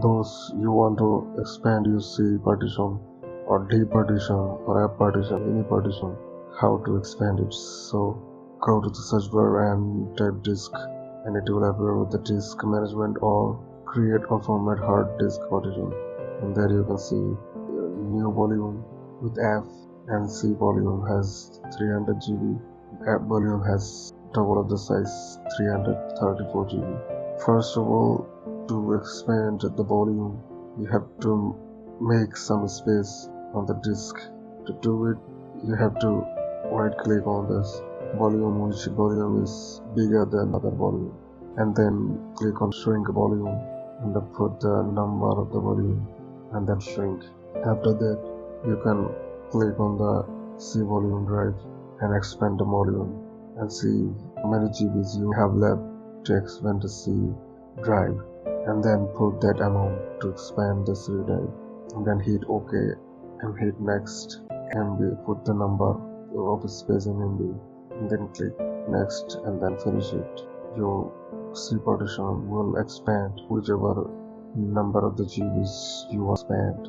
those you want to expand your C partition or D partition or F partition, any partition, how to expand it. So go to the search bar and type disk, and it will appear with the disk management or create or format hard disk partition. And there you can see new volume with F and C volume has 300 GB. F volume has double of the size, 334 GB. First of all, to expand the volume, you have to make some space on the disk. To do it, you have to right click on this volume, which volume is bigger than other volume, and then click on shrink volume and then put the number of the volume and then shrink. After that, you can click on the C volume drive and expand the volume and see how many GBs you have left to expand the C drive, and then put that amount to expand the C drive, and then hit OK and hit next MB, put the number of space in MB, and then click next and then finish it. Your C partition will expand whichever number of the GBs you expand.